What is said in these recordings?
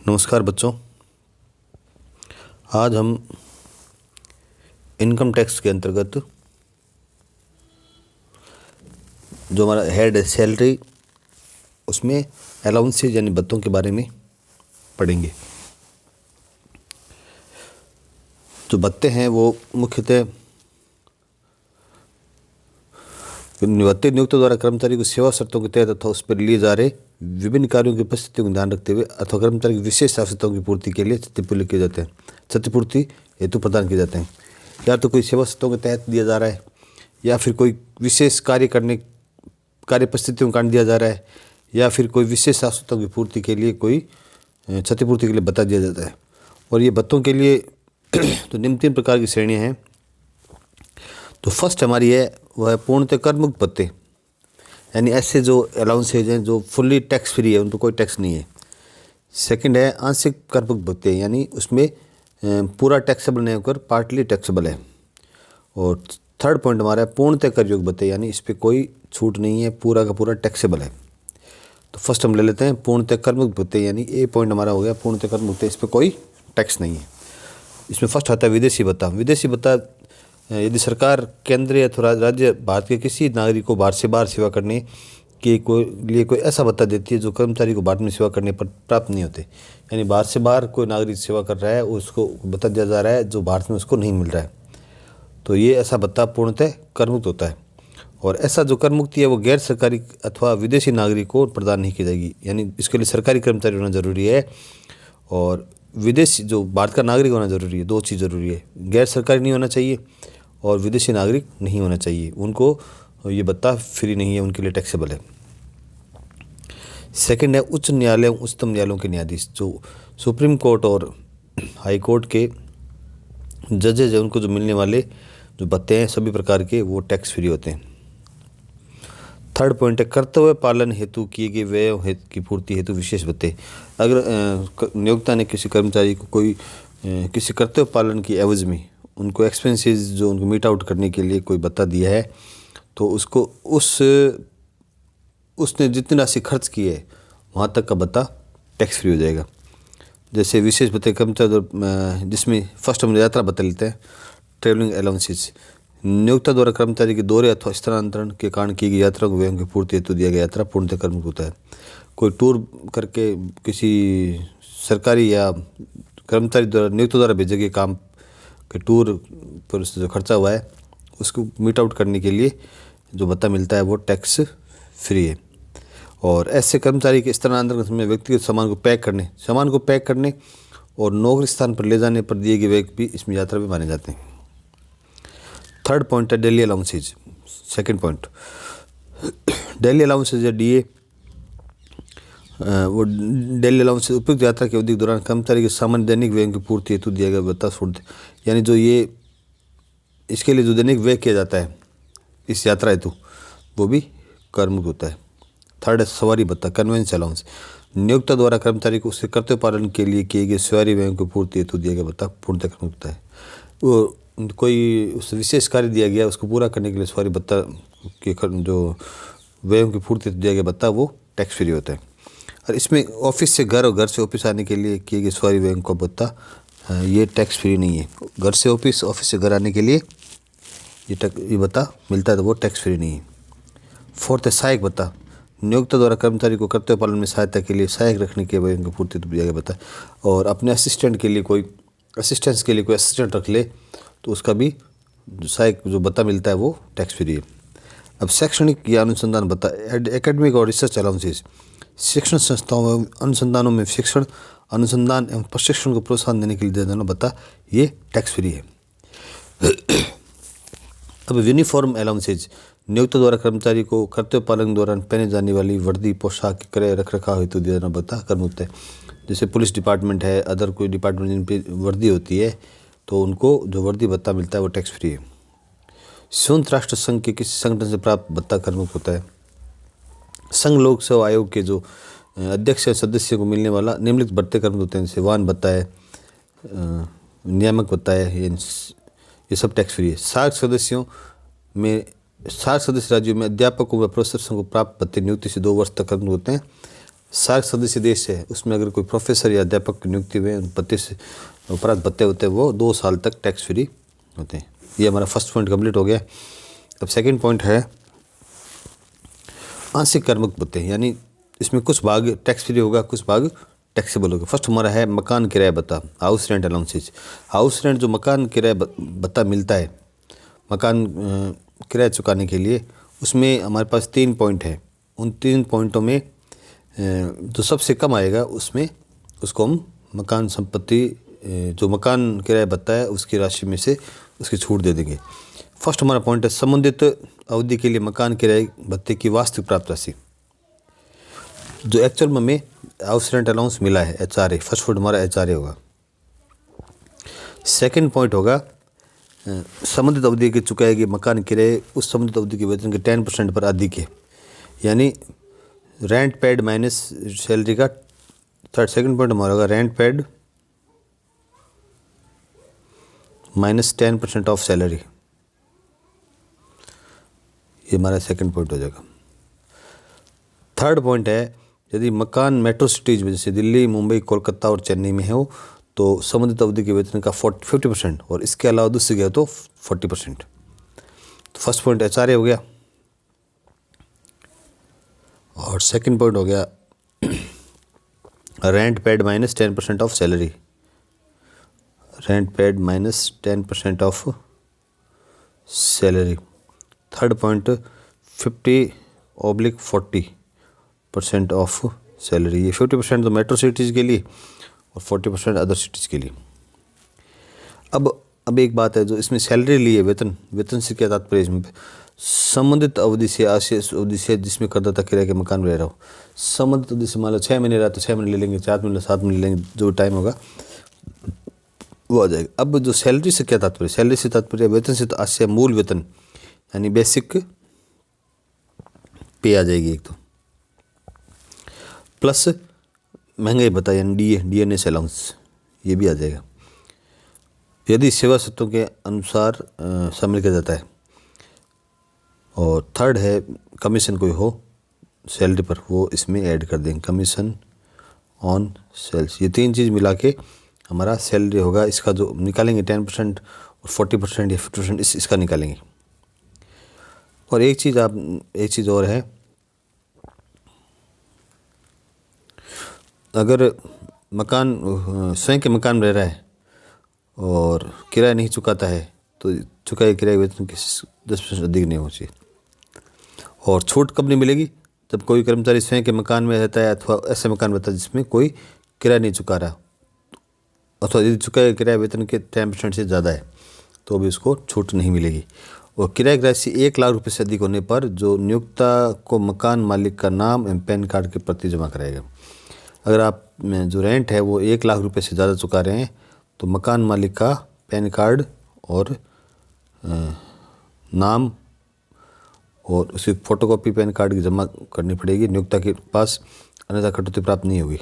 नमस्कार बच्चों। आज हम इनकम टैक्स के अंतर्गत जो हमारा हेड है सैलरी, उसमें अलाउंसेज यानी भत्तों के बारे में पढ़ेंगे। जो भत्ते हैं वो मुख्यतः भत्ते नियुक्त द्वारा कर्मचारी को सेवा शर्तों के तहत अथवा उस पर लिए जा रहे विभिन्न कार्यों की उपस्थिति को ध्यान रखते हुए अथवा कर्मचारी की विशेष आवश्यकताओं की पूर्ति के लिए क्षतिपूर्ति किए जाते हैं, क्षतिपूर्ति हेतु प्रदान किए जाते हैं। या तो कोई सेवा शर्तों के तहत दिया जा रहा है, या फिर कोई विशेष कार्य परिस्थितियों का कारण दिया जा रहा है, या फिर कोई विशेष आवश्यकताओं की पूर्ति के लिए कोई क्षतिपूर्ति के लिए भत्ता दिया जाता है। और ये भत्तों के लिए तो निम्न 3 प्रकार की श्रेणियाँ हैं। तो फर्स्ट हमारी है वह है पूर्णतः कर मुक्त भत्ते, यानी ऐसे जो अलाउंसेज हैं जो फुल्ली टैक्स फ्री है, उन पर कोई टैक्स नहीं है। सेकंड है आंशिक कर मुक्त भत्ते, यानी उसमें पूरा टैक्सेबल नहीं होकर पार्टली टैक्सेबल है। और थर्ड पॉइंट हमारा है पूर्णतः कर योग्य भत्ते, यानी इस पर कोई छूट नहीं है, पूरा का पूरा टैक्सेबल है। तो फर्स्ट हम ले लेते हैं पूर्णतः कर मुक्त भत्ते, यानी ए पॉइंट हमारा हो गया पूर्णतः कर मुक्त, इस पर कोई टैक्स नहीं है। इसमें फर्स्ट आता है विदेशी भत्ता। विदेशी भत्ता यदि सरकार केंद्रीय अथवा राज्य भारत के किसी नागरिक को भारत से बाहर सेवा करने के लिए कोई ऐसा भत्ता देती है जो कर्मचारी को भारत में सेवा करने पर प्राप्त नहीं होते, यानी भारत से बाहर कोई नागरिक सेवा कर रहा है, उसको भत्ता दिया जा रहा है जो भारत में उसको नहीं मिल रहा है, तो ये ऐसा भत्ता पूर्णतः कर मुक्त होता है। और ऐसा जो कर मुक्ति है वो गैर सरकारी अथवा विदेशी नागरिक को प्रदान नहीं की जाएगी, यानी इसके लिए सरकारी कर्मचारी होना जरूरी है और विदेशी जो भारत का नागरिक होना जरूरी है। 2 चीज़ जरूरी है, गैर सरकारी नहीं होना चाहिए और विदेशी नागरिक नहीं होना चाहिए, उनको ये भत्ता फ्री नहीं है, उनके लिए टैक्सेबल है। सेकंड है उच्च न्यायालय, उच्चतम न्यायालयों के न्यायाधीश, जो सुप्रीम कोर्ट और हाई कोर्ट के जजेज हैं, उनको जो मिलने वाले जो भत्ते हैं सभी प्रकार के वो टैक्स फ्री होते हैं। थर्ड पॉइंट है कर्तव्य पालन हेतु किए गए व्यय की पूर्ति हेतु विशेष भत्ते। अगर नियोक्ता ने किसी कर्मचारी को कोई किसी कर्तव्य पालन की एवज में उनको एक्सपेंसेस जो उनको मीट आउट करने के लिए कोई भत्ता दिया है, तो उसको उसने जितनी राशि खर्च की है वहाँ तक का भत्ता टैक्स फ्री हो जाएगा। जैसे विशेष भत्ते कर्मचारी, जिसमें फर्स्ट हम यात्रा भत्ता लेते हैं, ट्रेवलिंग अलाउंसेस। नियोक्ता द्वारा कर्मचारी के दौरे अथवा स्थानांतरण के कारण की गई यात्रा को व्ययों की पूर्ति हेतु दिया गया यात्रा पूर्णतः कर मुक्त होता है। कोई टूर करके किसी सरकारी या कर्मचारी द्वारा नियोक्ता द्वारा भेजे गए काम के टूर पर जो खर्चा हुआ है उसको मीट आउट करने के लिए जो भत्ता मिलता है वो टैक्स फ्री है। और ऐसे कर्मचारी के स्थानांतरण के समय व्यक्तिगत सामान को पैक करने और नौकरी स्थान पर ले जाने पर दिए गए व्यय भी इसमें यात्रा भी माने जाते हैं। थर्ड पॉइंट है daily allowances. Second point daily allowances या डीए। वो डेली अलाउंसेज उपयुक्त यात्रा की अवधि के दौरान कर्मचारी के सामान्य दैनिक व्ययों की पूर्ति हेतु दिया गया भत्ता छूट, यानी जो ये इसके लिए जो दैनिक व्यय किया जाता है इस यात्रा हेतु वो भी कर मुक्त होता है। थर्ड है सवारी भत्ता, कन्वेंस अलाउंस। नियोक्ता द्वारा कर्मचारी को उसके कर्तव्य पालन के लिए किए गए सवारी व्ययों की पूर्ति हेतु दिया गया भत्ता पूर्णतः कर मुक्त है। वो कोई उस विशेष कार्य दिया गया उसको पूरा करने के लिए सवारी भत्ता के जो व्ययों की पूर्ति हेतु दिया गया भत्ता वो टैक्स फ्री होता है। और इसमें ऑफिस से घर और घर से ऑफिस आने के लिए किए गए सवारी व्ययों का भत्ता ये टैक्स फ्री नहीं है। घर से ऑफिस, ऑफिस से घर आने के लिए ये भत्ता मिलता है तो वो टैक्स फ्री नहीं है। फोर्थ है सहायक भत्ता। नियोक्ता द्वारा कर्मचारी को कर्तव्य पालन में सहायता के लिए सहायक रखने के व्ययों की पूर्ति हेतु दिया गया भत्ता। और अपने असिस्टेंस के लिए कोई असिस्टेंट रख ले तो उसका भी सहायक जो भत्ता मिलता है वो टैक्स फ्री है। अब शैक्षणिक या अनुसंधान भत्ता, एकेडमिक और रिसर्च अलाउंसेस। शिक्षण संस्थाओं एवं अनुसंधानों में शिक्षण, अनुसंधान एवं प्रशिक्षण को प्रोत्साहन देने के लिए दिया जाना भत्ता ये टैक्स फ्री है। अब यूनिफॉर्म अलाउंसेज। नियोक्ता द्वारा कर्मचारी को कर्तव्य पालन के दौरान पहने जाने वाली वर्दी, पोशाक, क्रय, रख रखाव हेतु दिया जाना भत्ता कर मुक्त है। जैसे पुलिस डिपार्टमेंट है, अदर कोई डिपार्टमेंट जिन पर वर्दी होती है तो उनको जो वर्दी भत्ता मिलता है वो टैक्स फ्री है। संयुक्त राष्ट्र संघ के किसी संगठन से प्राप्त भत्ता कर मुक्त होता है। संघ लोक सेवा आयोग के जो अध्यक्ष या सदस्य को मिलने वाला निम्नलिखित भत्ते कर मुक्त होते हैं, जैसे वाहन भत्ता है, नियामक भत्ता है, ये सब टैक्स फ्री है। 60 सदस्य राज्यों में अध्यापकों व प्रोफेसरों को प्राप्त भत्ते नियुक्ति से 2 वर्ष तक कर मुक्त होते हैं। सार्क सदस्य देश है उसमें अगर कोई प्रोफेसर या अध्यापक की नियुक्ति हुए भत्ते से उपरांत भत्ते होते हैं वो 2 साल तक टैक्स फ्री होते हैं। ये हमारा फर्स्ट पॉइंट कंप्लीट हो गया। अब सेकंड पॉइंट है आंशिक कर्मक भत्ते, यानी इसमें कुछ भाग टैक्स फ्री होगा, कुछ भाग टैक्सेबल होगा। फर्स्ट हमारा है मकान किराया भत्ता, house rent allowances. House rent जो मकान किराया भत्ता मिलता है मकान किराया चुकाने के लिए, उसमें हमारे पास 3 पॉइंट है। उन 3 पॉइंटों में जो सबसे कम आएगा उसमें उसको हम मकान संपत्ति जो मकान किराया भत्ता है उसकी राशि में से उसकी छूट दे देंगे। फर्स्ट हमारा पॉइंट है संबंधित अवधि के लिए मकान किराए भत्ते की वास्तविक प्राप्त राशि, जो एक्चुअल में हमें हाउस रेंट अलाउंस मिला है, HRA। फर्स्ट पॉइंट हमारा HRA होगा। सेकंड पॉइंट होगा संबंधित अवधि के चुकाए गए मकान किराए उस संबंधित अवधि के वेतन के 10% पर अधिक है, यानी रेंट पेड माइनस सैलरी का। सेकंड पॉइंट हमारा होगा rent paid minus 10% of salary. ये हमारा सेकंड पॉइंट हो जाएगा। थर्ड पॉइंट है यदि मकान मेट्रो सिटीज में जैसे दिल्ली, मुंबई, कोलकाता और चेन्नई में हो तो संबंधित अवधि के वेतन का 50% और इसके अलावा दूसरी जगह तो 40%। तो फर्स्ट पॉइंट HRA हो गया और सेकंड पॉइंट हो गया rent paid minus 10% of salary. Rent paid minus 10% of salary. Third point 50/40% of salary. ये 50% तो मेट्रो सिटीज़ के लिए और 40% अदर सिटीज़ के लिए। अब एक बात है जो इसमें सैलरी ली है, वेतन से क्या तात्पर्य इसमें संबंधित अवधि से आशेष अवधि से जिसमें करदाता किराए के मकान में रह रहा हो। संबंधित अवधि से मान लो 6 महीने रहा तो 6 महीने ले लेंगे, 4 महीने 7 महीने ले लेंगे, जो टाइम होगा वो आ जाएगा। अब जो सैलरी से क्या तात्पर्य, सैलरी से तात्पर्य वेतन से तो आशय मूल वेतन यानी बेसिक पे आ जाएगी एक तो, प्लस महंगाई भत्ता यानी DNS अलाउंस ये भी आ जाएगा यदि सेवा शर्तों के अनुसार शामिल किया जाता है। और थर्ड है कमीशन कोई हो सैलरी पर वो इसमें ऐड कर देंगे, कमीशन ऑन सेल्स। ये 3 चीज़ मिला के हमारा सैलरी होगा। इसका जो निकालेंगे 10% और 40% या 50% इसका निकालेंगे। और एक चीज़ और है, अगर मकान स्वयं के मकान में रह रहा है और किराया नहीं चुकाता है तो चुकाए किराए वेतन की 10% अधिक नहीं होनी चाहिए। और छूट कब नहीं मिलेगी, जब कोई कर्मचारी स्वयं के मकान में रहता है अथवा ऐसे मकान में रहता है जिसमें कोई किराया नहीं चुका रहा, अथवा यदि चुकाए किराया वेतन के 10% से ज़्यादा है तो भी उसको छूट नहीं मिलेगी। और किराए की राशि 1 लाख रुपये से अधिक होने पर जो नियोक्ता को मकान मालिक का नाम एवं पैन कार्ड की प्रति जमा कराएगा। अगर आप जो रेंट है वो 1 लाख रुपये से ज़्यादा चुका रहे हैं तो मकान मालिक का पैन कार्ड और नाम और उसकी फ़ोटोकॉपी पैन कार्ड की जमा करनी पड़ेगी नियोक्ता के पास, अन्यथा कटौती प्राप्त नहीं होगी।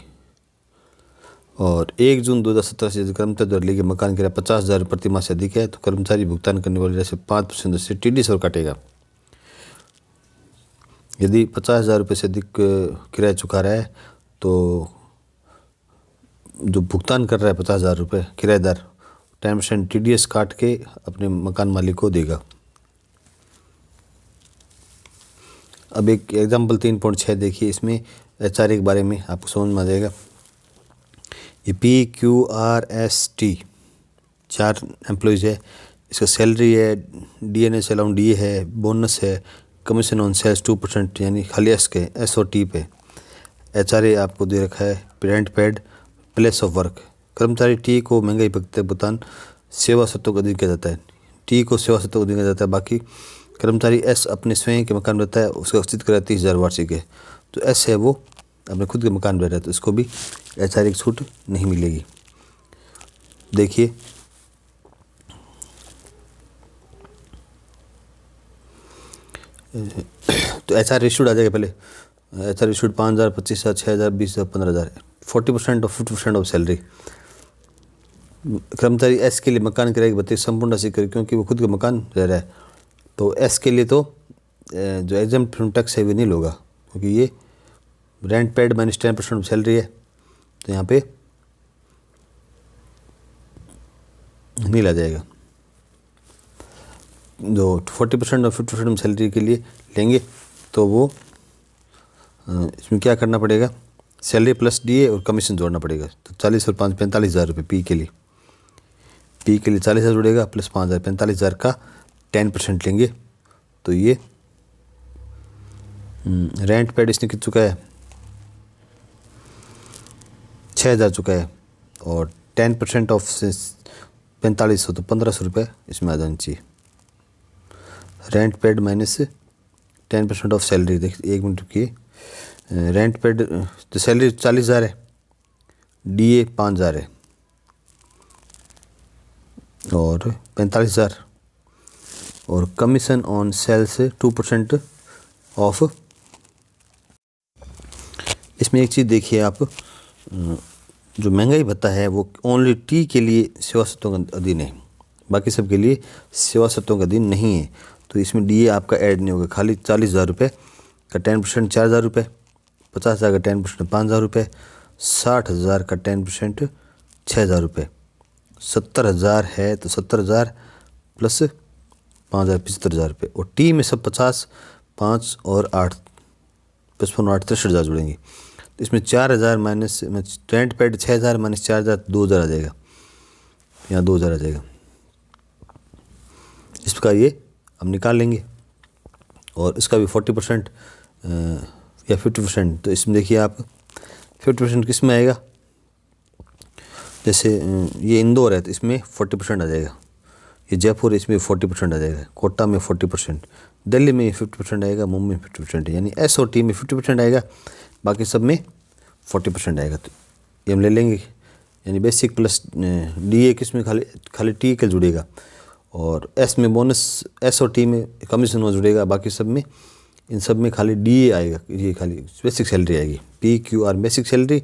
और 1 जून 2017 से यदि कर्मचारी द्वारा लिए गए मकान किराया 50,000 प्रति माह से अधिक है तो कर्मचारी भुगतान करने वाली राशि 5% से TDS और काटेगा। यदि 50,000 रुपये से अधिक किराया चुका रहा है तो जो भुगतान कर रहा है 50,000 रुपये किराएदार 10% TDS काट के अपने मकान मालिक को देगा। अब एक एग्जाम्पल 3.6 देखिए, इसमें HRA के बारे में आपको समझ में आ जाएगा। ये PQRST 4 एम्प्लॉयज़ है, इसका सैलरी है, DNS अलाउंस DA है, बोनस है, कमीशन ऑन सेल्स 2% यानी खाली एस के S और T पे। HRA आपको दे रखा है rent paid place of work. कर्मचारी T को महंगाई भत्ते भुगतान सेवा शर्तों को अधीन किया जाता है, T को सेवा शर्तों को अधीन किया जाता है। बाकी कर्मचारी S अपने स्वयं के मकान में रहता है, उसका स्थित कराया 30,000 वार्षिक है। तो S है वो अपने खुद के मकान में रह रहा है तो इसको भी HRA की छूट नहीं मिलेगी। देखिए तो HRA इशूड आ जाएगा। पहले HRA इशूड 5,000, 25,000, 6,000, 20,000, 15,000, 40% और 50% ऑफ सैलरी। कर्मचारी S के लिए मकान किराए की भत्ते संपूर्ण राशि करे क्योंकि वो खुद का मकान रह रहा है तो S के लिए तो जो एग्जाम्प्ट फ्रॉम टैक्स है वो नहीं होगा क्योंकि ये rent paid minus 10% of salary है, तो यहाँ पे नील आ जाएगा। जो 40% और 50% सैलरी के लिए लेंगे तो वो इसमें क्या करना पड़ेगा, सैलरी प्लस डीए और कमीशन जोड़ना पड़ेगा। तो 40 और 5 45,000 रुपये पी के लिए 40,000 जुड़ेगा प्लस 5,000 45,000 का 10% लेंगे। तो ये रेंट पेड इसने कितना चुका है, 6,000 चुका है, और 10% ऑफ 4500 तो 1,500 रुपये इसमें आ जाना चाहिए। Rent paid minus 10% of salary. देखिए 1 मिनट की, रेंट पेड तो सैलरी 40,000 है, डीए 5,000 है और 45,000, और कमीशन ऑन सेल्स 2% ऑफ। इसमें एक चीज़ देखिए आप, जो महंगाई भत्ता है वो ओनली टी के लिए सेवा शर्तों का अधीन है, बाकी सब के लिए सेवा शर्तों का अधीन नहीं है। तो इसमें डीए आपका ऐड नहीं होगा। खाली 40,000 रुपये का 10% 4,000 रुपये, 50,000 का 10% 5,000 रुपये, 60,000 का 10% 6,000 रुपये, 70,000 है तो 70,000 प्लस 5,000 75,000 रुपये, और टी में सब 50 5 और 8 55 8 63,000 जुड़ेंगे। तो इसमें 4,000 माइनस रेंट पेड 6,000 माइनस 4,000 2,000 आ जाएगा, यहाँ 2,000 आ जाएगा। इस प्रकार ये हम निकाल लेंगे, और इसका भी 40% या 50%। तो इसमें देखिए आप 50% किस में आएगा, जैसे ये इंदौर है तो इसमें 40% आ जाएगा, ये जयपुर इसमें 40% आ जाएगा, कोटा में 40%, दिल्ली में 50% आएगा, मुंबई में 50%, यानी एसओटी में 50% आएगा, बाकी सब में 40% आएगा। तो ये हम ले लेंगे, यानी बेसिक प्लस डीए किस में खाली टी के जुड़ेगा, और एस में बोनस एसओटी में कमीशन वो जुड़ेगा, बाकी सब में इन सब में खाली डीए आएगा, ये खाली बेसिक सैलरी आएगी, P Q R basic salary,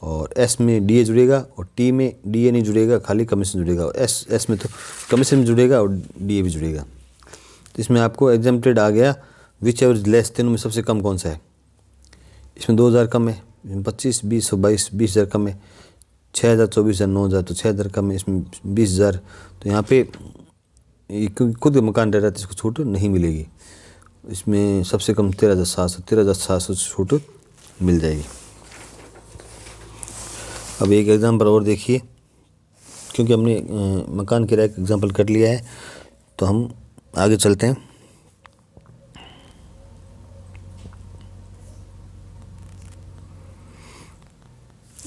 और एस में डीए जुड़ेगा और टी में डीए नहीं जुड़ेगा, खाली कमीशन जुड़ेगा, और एस में तो कमीशन भी जुड़ेगा और डीए भी जुड़ेगा। तो इसमें आपको एग्जाम्प्टेड आ गया विच एवर लेस, तीनों में सबसे कम कौन सा है। इसमें 2,000 कम है, 25 20 और 22 20,000 कम है, 6,000 24,000 9,000 तो 6,000 कम है, इसमें 20,000। तो यहाँ पे क्योंकि खुद मकान रह रहा है तो इसको छूट नहीं मिलेगी। इसमें सबसे कम 13,700 छूट मिल जाएगी। अब एक एग्जांपल और देखिए, क्योंकि हमने मकान किराए का एग्जांपल कर लिया है तो हम आगे चलते हैं।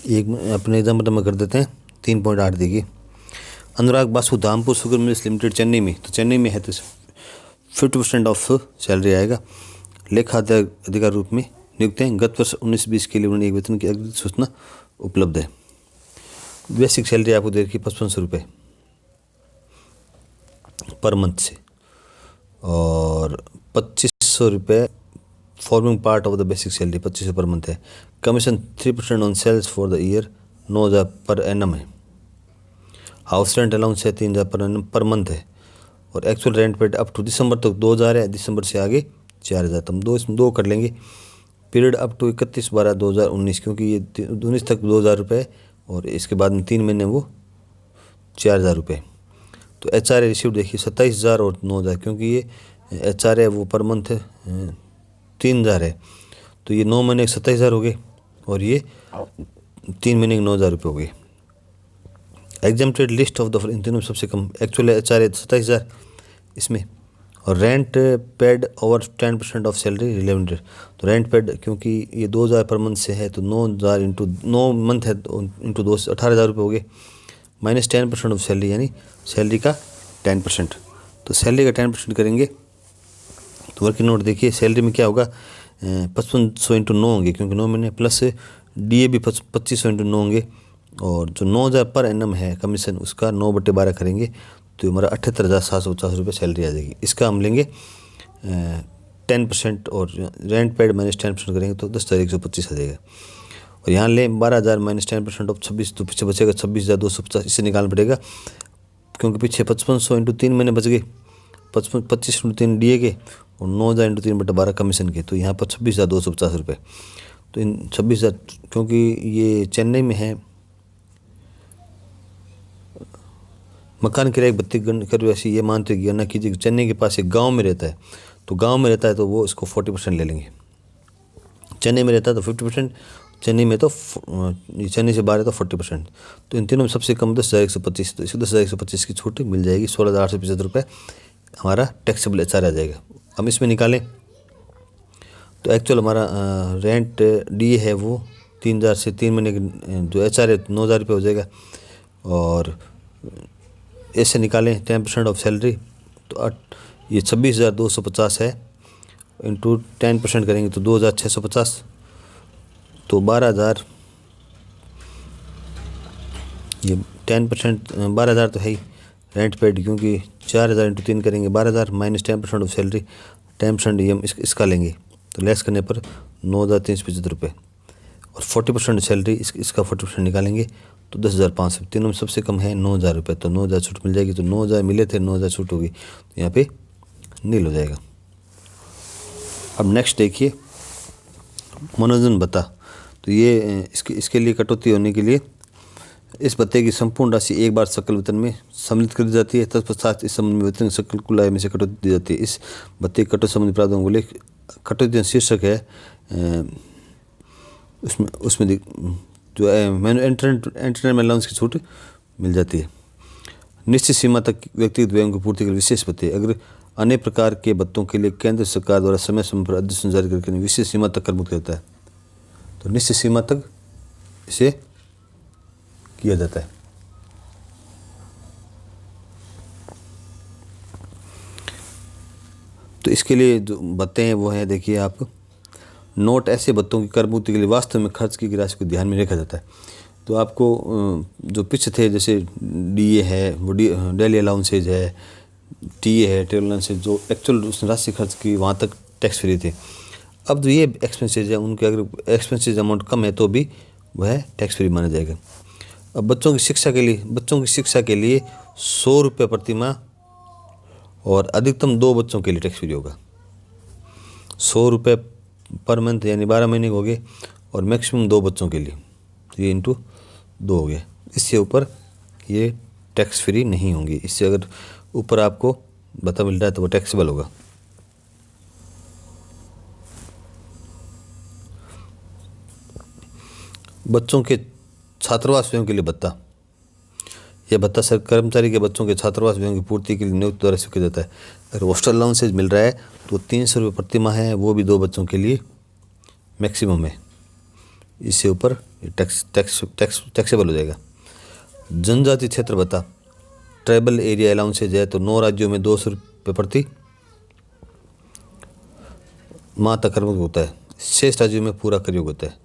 एक अपने एग्जांपल में कर देते हैं। 3.8 देखिए, Anurag Basu Dhampur sugar mills limited Chennai में, तो चेन्नई में है तो 50% ऑफ सैलरी आएगा। लेखा अधिकार रूप में नियुक्त हैं। गत वर्ष 19-20 के लिए उन्होंने एक वेतन की अग्रिम सूचना उपलब्ध है। बेसिक सैलरी आपको दे रखी 5500 रुपये पर मंथ से, और 2,500 रुपये forming part of the basic salary 2,500 per month है। Commission 3% on sales for the year 9,000 per annum है। हाउस रेंट अलाउंस है 3,000 पर एनम पर मंथ है, और actual rent paid up to December तक 2,000 है, दिसंबर से आगे 4,000। तो हम इसमें दो कर लेंगे। पीरियड अप टू 31/12/2019, क्योंकि ये 19 तक 2,000 रुपये और इसके बाद में 3 महीने वो 4,000 रुपये। तो HRA रिसीव देखिए 27,000 और 9,000, क्योंकि ये HRA वो पर मंथ 3,000 है, तो ये 9 महीने 27,000 हो गए, और ये 3 महीने 9,000 रुपये हो गए। Exempted list of the in तीनों में सबसे कम एक्चुअल HRA 27,000 इसमें, और rent paid over 10% of salary 1100। तो रेंट पेड क्योंकि ये 2,000 पर मंथ से है तो 9,000 इंटू 9 मंथ है तो इंटू 2 18,000 रुपये हो गए, माइनस 10% ऑफ सैलरी, यानी सैलरी का 10%। तो सैलरी का 10% करेंगे तो वर्किंग नोट देखिए, सैलरी में क्या होगा 5500 इंटू 9 होंगे, क्योंकि 9 महीने, प्लस DA भी 2,500 इंटू 9 होंगे, और जो 9,000 पर एनम है कमीशन उसका 9/12 करेंगे तो हमारा 78,750 रुपये सैलरी आ जाएगी। इसका हम लेंगे 10%, और रेंट पेड माइनस 10% करेंगे तो 10,125 आ जाएगा। और यहाँ लें 12,000 माइनस 10% ऑफ 26, तो पीछे बचेगा 26,250, इससे निकालना पड़ेगा, क्योंकि पीछे 5500 इंटू 3 महीने बच गए, 25 इंटू 3 DA के, और 9,000 इंटू 3/12 कमीशन के, तो यहाँ पर 26,250 रुपये। तो इन 26,000, क्योंकि ये चेन्नई में है, मकान किराए की बत्ती कर ऐसी ये मानते हुए गणना कीजिए कि चेन्नई के पास एक गांव में रहता है, तो गांव में रहता है तो वो इसको 40% ले लेंगे। चेन्नई में रहता है तो 50%, चेन्नई में तो चेन्नई से बाहर है तो 40%। तो इन तीनों में सबसे कम 10,125, तो इसको 10,125 की छूट मिल जाएगी। 16,875 रुपये हमारा टैक्सेबल एचआर आ जाएगा। हम इसमें निकालें तो एक्चुअल हमारा रेंट डी है वो 3,000 से 3 महीने की जो एचआर है 9,000 रुपये हो जाएगा। और ऐसे निकालें 10% ऑफ सैलरी तो ये 26,250 है, इंटू 10% करेंगे तो 2,650, तो 12,000, ये 10% 12,000 तो है ही रेंट पेड, क्योंकि 4,000 इंटू 3 करेंगे 12,000 माइनस 10% ऑफ सैलरी, 10% ये हम इसका लेंगे तो लेस करने पर 9,375 रुपये, और 40% सैलरी इसका 40% निकालेंगे तो 10,500। तीनों में सबसे कम है 9,000 रुपये, तो 9,000 छूट मिल जाएगी। तो 9,000 मिले थे, 9,000 छूट होगी तो यहाँ पे नील हो जाएगा। अब नेक्स्ट देखिए मनोरंजन भत्ता। तो ये इसके लिए कटौती होने के लिए इस भत्ते की संपूर्ण राशि एक बार सकल वेतन में सम्मिलित कर दी जाती है। तत्पश्चात इस संबंध में वेतन सकल कुल आय में से कटौती दी जाती है। इस भत्ते की कटौती संबंधी प्रावधान को लेकर कटौती शीर्षक है उसमें जो एंटरटेनमेंट अलाउंस की छूट मिल जाती है। निश्चित सीमा तक व्यक्तिगत व्ययों की पूर्ति के लिए विशेष भत्ते। अगर अन्य प्रकार के भत्तों के लिए केंद्र सरकार द्वारा समय समय पर आदेश जारी करके विशेष सीमा तक कर मुक्त करता है, तो निश्चित सीमा तक इसे किया जाता है। तो इसके लिए जो भत्ते हैं वो हैं, देखिए आप नोट ऐसे भत्तों की कर मुक्ति के लिए वास्तव में खर्च की राशि को ध्यान में रखा जाता है। तो आपको जो पिछ थे जैसे डीए है, वो डेली अलाउंसेज है, टीए है, ट्रेवल अलाउंसेज, जो एक्चुअल उस राशि खर्च की वहाँ तक टैक्स फ्री थे। अब जो ये एक्सपेंसेज है उनके अगर एक्सपेंसेज अमाउंट कम है तो भी वह टैक्स फ्री माना जाएगा। अब बच्चों की शिक्षा के लिए 100 रुपये प्रति माह और अधिकतम 2 बच्चों के लिए टैक्स फ्री होगा। 100 रुपये पर मंथ यानी 12 महीने हो गए, और मैक्सिमम 2 बच्चों के लिए, तो ये इंटू 2 हो गया। इससे ऊपर ये टैक्स फ्री नहीं होंगी। इससे अगर ऊपर आपको भत्ता मिल रहा है तो वो टैक्सेबल होगा। बच्चों के छात्रावास व्ययों के लिए भत्ता। यह भत्ता कर्मचारी के बच्चों के छात्रावास व्ययों की पूर्ति के लिए नियुक्त द्वारा स्वीकृत जाता है। अगर हॉस्टल अलाउंसेज मिल रहा है तो 300 रुपये प्रति माह है, वो भी 2 बच्चों के लिए मैक्सिमम है। इससे ऊपर टैक्सेबल हो जाएगा। जनजाति क्षेत्र भत्ता, ट्राइबल एरिया अलाउंसेज है तो 9 राज्यों में 200 रुपये प्रति माह तक करमुक्त होता है। 6 राज्यों में पूरा कर योग्य होता है।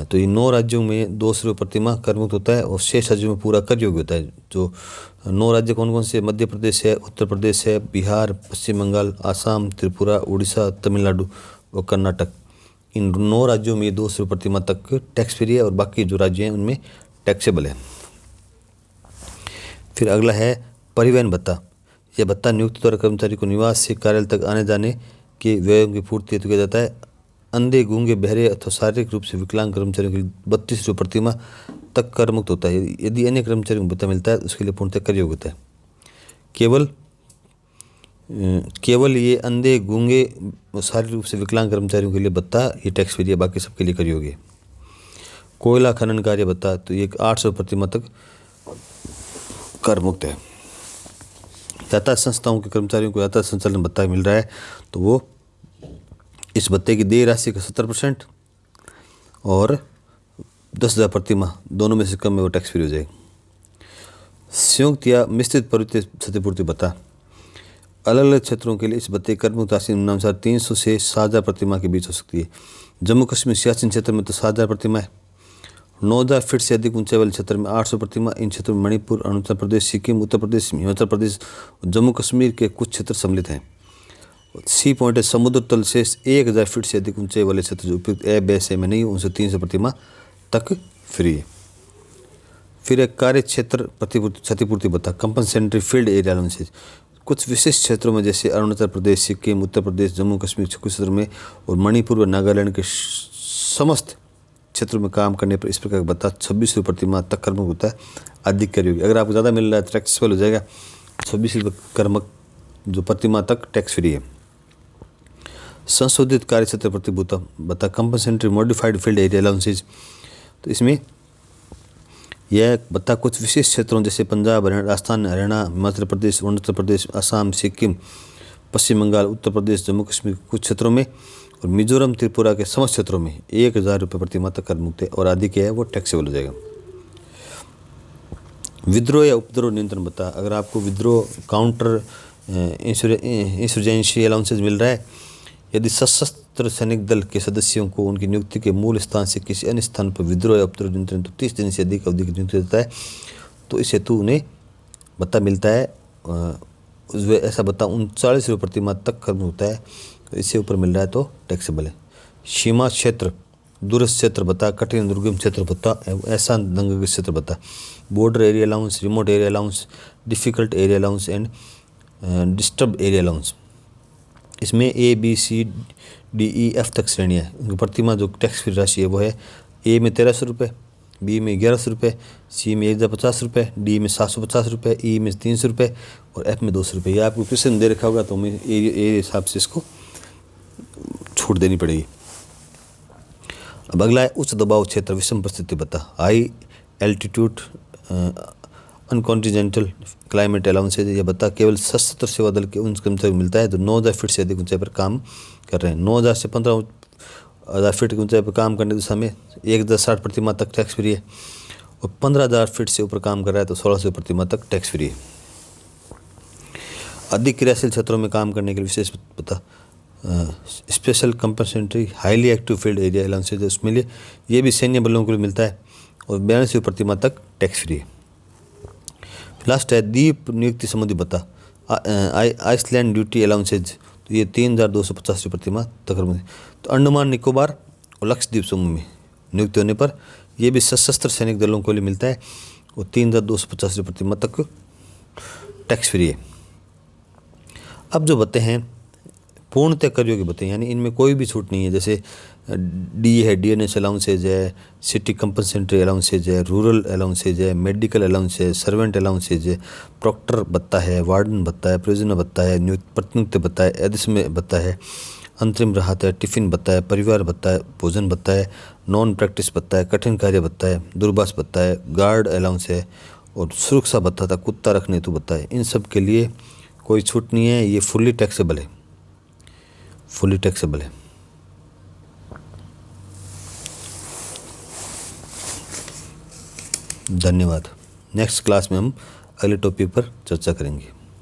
तो ये 9 राज्यों में 200 रुपये प्रति माह करमुक्त होता है, और 6 राज्यों में पूरा कर योग्य होता है। जो 9 राज्य कौन कौन से? मध्य प्रदेश है, उत्तर प्रदेश है, बिहार, पश्चिम बंगाल, आसाम, त्रिपुरा, उड़ीसा, तमिलनाडु और कर्नाटक। इन 9 राज्यों में 200 रुपये प्रति माह तक टैक्स फ्री है, और बाकी जो राज्य हैं उनमें टैक्सेबल है। फिर अगला है परिवहन भत्ता। यह भत्ता नियुक्त द्वारा कर्मचारी को निवास से कार्यालय तक आने जाने के व्ययों की पूर्ति हेतु किया जाता है। अंधे, गूंगे, बहरे अथवा शारीरिक रूप से विकलांग कर्मचारियों के लिए 32 रुपये प्रति माह तक कर मुक्त होता है। यदि अन्य कर्मचारियों को भत्ता मिलता है उसके लिए पूर्णतः कर योग्य होता है। केवल ये अंधे, गूंगे, शारीरिक रूप से विकलांग कर्मचारियों के लिए भत्ता ये टैक्स फ्री है, बाकी सबके लिए कर योग्य है। कोयला खनन कार्य भत्ता, तो ये 800 प्रति माह तक कर मुक्त है। यातायात संस्थाओं के कर्मचारियों को यातायात संचालन भत्ता मिल रहा है, तो वो इस भत्ते की देय राशि का 70% और 10,000 प्रति माह दोनों में से कम में वो टैक्स फ्री हो जाएगी। संयुक्त या मिश्रित प्रवृत्ति क्षतिपूर्ति भत्ता, अलग अलग क्षेत्रों के लिए इस भत्ते की कर मुक्त राशि निम्नानुसार 300 से 7,000 प्रति माह के बीच हो सकती है। जम्मू कश्मीर सियाचिन क्षेत्र में तो 7,000 प्रति माह, 9,000 फीट से अधिक ऊंचाई वाले क्षेत्र में 800 प्रति माह। इन क्षेत्रों में मणिपुर, अरुणाचल प्रदेश, सिक्किम, उत्तर प्रदेश, हिमाचल प्रदेश और जम्मू कश्मीर के कुछ क्षेत्र सम्मिलित हैं। सी पॉइंट है, समुद्र तल से 1,000 फीट से अधिक ऊंचाई वाले क्षेत्र जो उपयुक्त बेस में नहीं, उनसे 300 प्रति माह तक फ्री है। फिर एक कार्य क्षेत्र क्षतिपूर्ति भत्ता, कंपनसेटरी फील्ड एरिया अलाउंसेज। कुछ विशेष क्षेत्रों में जैसे अरुणाचल प्रदेश, सिक्किम, उत्तर प्रदेश, जम्मू कश्मीर कुछ क्षेत्रों में और मणिपुर व नागालैंड के समस्त क्षेत्रों में काम करने पर इस प्रकार का भत्ता 26 रुपये प्रति माह तक कर्मक होता है अधिक कर योग्य। अगर आपको ज़्यादा मिल रहा है टैक्सेबल हो जाएगा। 26 रुपये कर्मक जो प्रति माह तक टैक्स फ्री है। संशोधित कार्य क्षेत्र प्रति भत्ता compensatory modified field area allowances, तो इसमें यह भत्ता कुछ विशेष क्षेत्रों जैसे पंजाब, राजस्थान, हरियाणा, हिमाचल प्रदेश, अरुणाचल प्रदेश, असम, सिक्किम, पश्चिम बंगाल, उत्तर प्रदेश, जम्मू कश्मीर कुछ क्षेत्रों में और मिजोरम, त्रिपुरा के समस्त क्षेत्रों में 1000 रुपये प्रति माह तक कर मुक्त है और आदि क्या है वो टैक्सेबल हो जाएगा। विद्रोह या उपद्रव नियंत्रण भत्ता, अगर आपको विद्रोह काउंटर इंसर्जेंसी अलाउंसेज मिल रहा है, यदि सशस्त्र सैनिक दल के सदस्यों को उनकी नियुक्ति के मूल स्थान से किसी अन्य स्थान पर विद्रोह या उपद्रव नियंत्रण तो 30 दिन से अधिक अवधि की नियुक्ति देता है तो इस हेतु उन्हें भत्ता मिलता है। ऐसा भत्ता 39 रुपये प्रति माह तक कर्म होता है, तो इससे ऊपर मिल रहा है तो टैक्सेबल है। सीमा क्षेत्र, दूरस्थ क्षेत्र भत्ता, कठिन दुर्गम क्षेत्र भत्ता, ऐसा दंग क्षेत्र भत्ता, border area allowance, remote area allowance, difficult area allowance and disturb area allowance. इसमें A, B, C, D, E, F तक श्रेणियाँ है। उनकी प्रति माह जो टैक्स फ्री राशि है वो है A में 1300 रुपये, B में 1100 रुपये, C में 1050 रुपये, D में 750 रुपये, E में 300 रुपये और F में 200 रुपये। यह आपको क्वेश्चन दे रखा होगा तो हमें ये हिसाब से इसको छूट देनी पड़ेगी। अब अगला है उच्च दबाव क्षेत्र विषम परिस्थिति भत्ता, हाई एल्टीट्यूड अनकॉन्टिजेंटल क्लाइमेट अलाउंसेज। यह भत्ता केवल सशस्त्र सेवा दल के उन कर्मचारियों को मिलता है जो 9000 फीट से अधिक ऊंचाई पर काम कर रहे हैं। 9000 से 15000 फीट की ऊंचाई पर काम करने दिशा में 1060 प्रति माह तक टैक्स फ्री है और 15000 फीट से ऊपर काम कर रहा है तो 1600 प्रति माह तक टैक्स फ्री है। अधिक क्रियाशील क्षेत्रों में काम करने के लिए विशेष भत्ता special compensatory highly active field area allowances, उसमें लिए ये भी सैन्य बलों को मिलता है और 42 प्रति माह तक टैक्स फ्री है। लास्ट है द्वीप नियुक्ति संबंधी भत्ता आइसलैंड ड्यूटी अलाउंसेज, तो ये 3250 रुपये प्रति माह तक। तो अंडमान निकोबार और लक्षद्वीप समूह में नियुक्ति होने पर यह भी सशस्त्र सैनिक दलों को लिए मिलता है और 3250 रुपये प्रति माह तक टैक्स फ्री है। अब जो भत्ते हैं पूर्णतः कर योग्य भत्ते, यानी इनमें कोई भी छूट नहीं है। जैसे डी है DNS अलाउंसेज है, सिटी कंपनसेटरी अलाउंसेज है, रूरल अलाउंसेज है, मेडिकल अलाउंस है, सर्वेंट अलाउंसेज है, प्रॉक्टर भत्ता है, वार्डन भत्ता है, प्रिजनर भत्ता है, प्रतिनियुक्त भत्ता है, एदिशम भत्ता है, अंतरिम राहत है, टिफिन भत्ता है, परिवार भत्ता है, भोजन भत्ता है, नॉन प्रैक्टिस भत्ता है, कठिन कार्य भत्ता है, दूरभाष भत्ता है, गार्ड अलाउंस है और सुरक्षा भत्ता था, कुत्ता रखने हेतु भत्ता है। इन सब के लिए कोई छूट नहीं है, ये फुल्ली टैक्सेबल है, फुल्ली टैक्सेबल है। धन्यवाद। नेक्स्ट क्लास में हम अगले टॉपिक पर चर्चा करेंगे।